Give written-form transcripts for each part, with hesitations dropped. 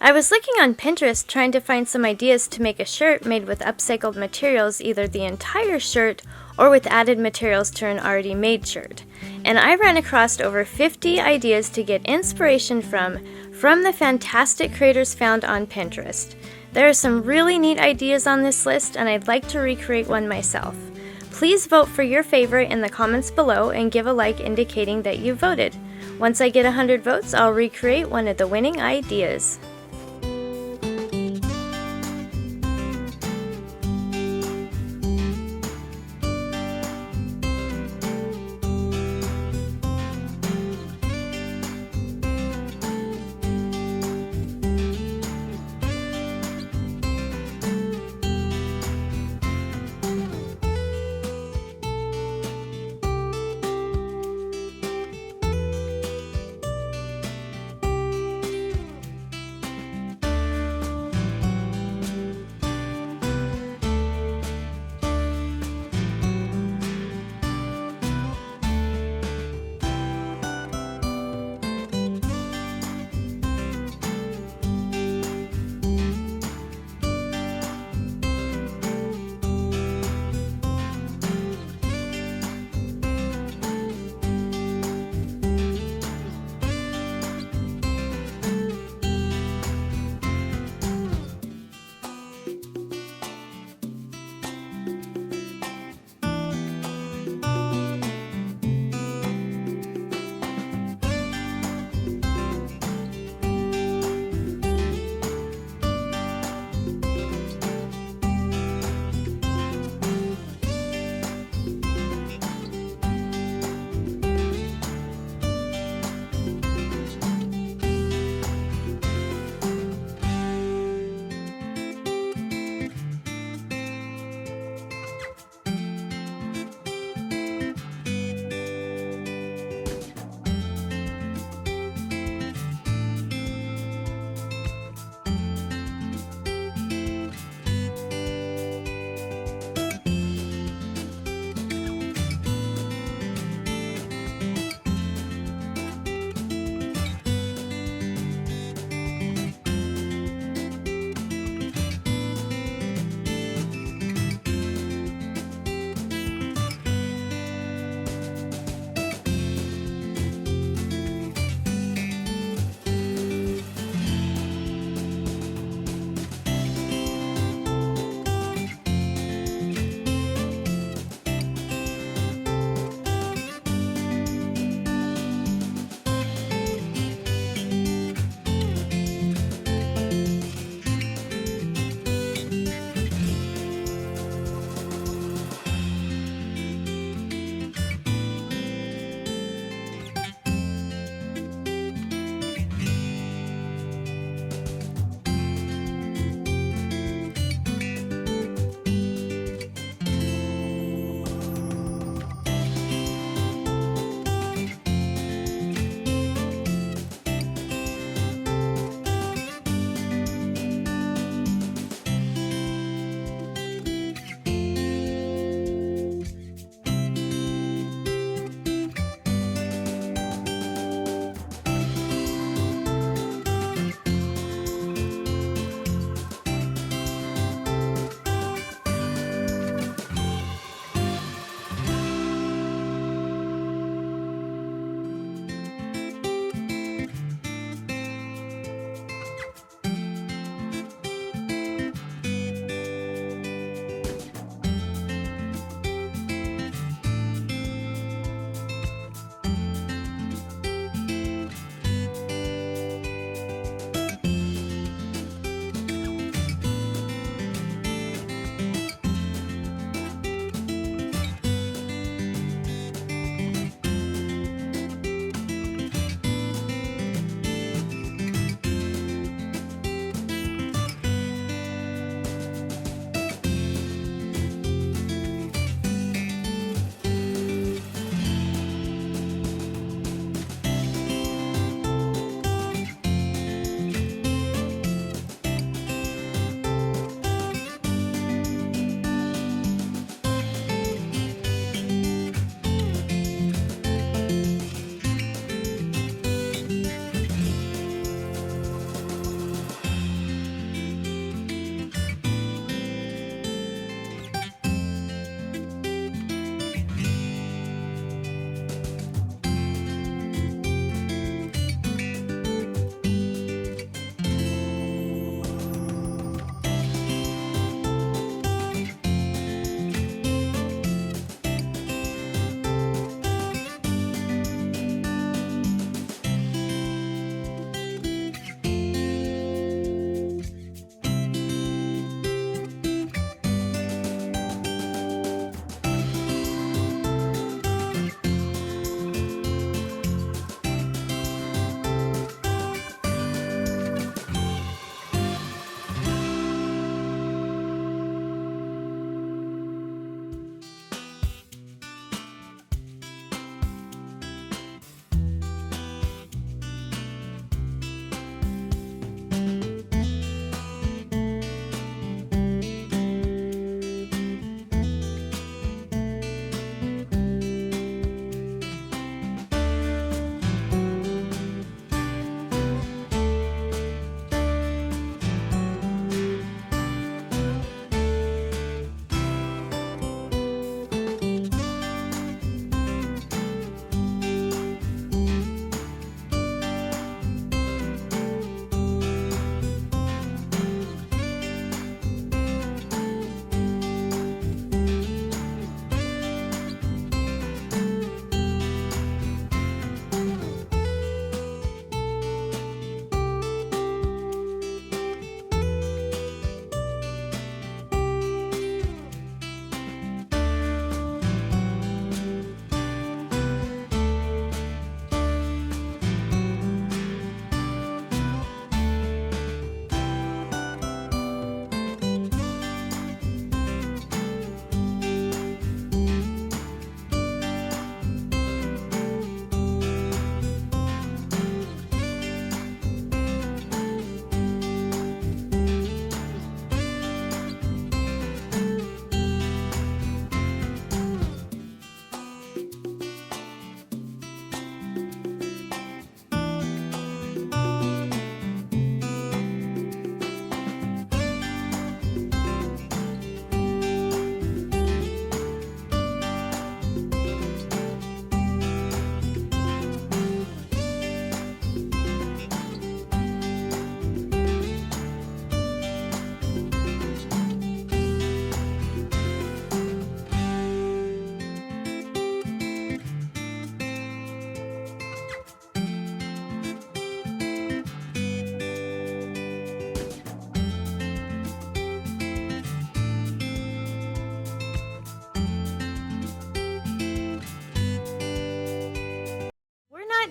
I was looking on Pinterest trying to find some ideas to make a shirt made with upcycled materials, either the entire shirt or with added materials to an already made shirt. And I ran across over 50 ideas to get inspiration from the fantastic creators found on Pinterest. There are some really neat ideas on this list, and I'd like to recreate one myself. Please vote for your favorite in the comments below and give a like indicating that you voted. Once I get 100 votes, I'll recreate one of the winning ideas.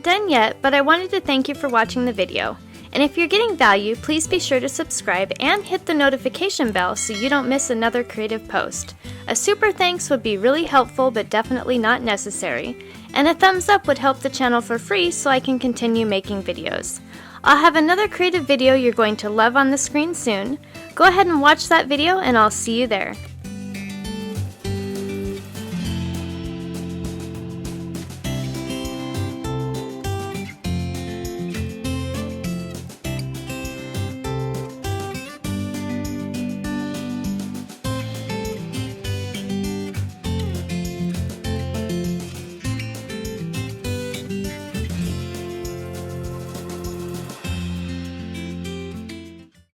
not done yet, but I wanted to thank you for watching the video. And if you're getting value, please be sure to subscribe and hit the notification bell so you don't miss another creative post. A super thanks would be really helpful but definitely not necessary. And a thumbs up would help the channel for free so I can continue making videos. I'll have another creative video you're going to love on the screen soon. Go ahead and watch that video and I'll see you there.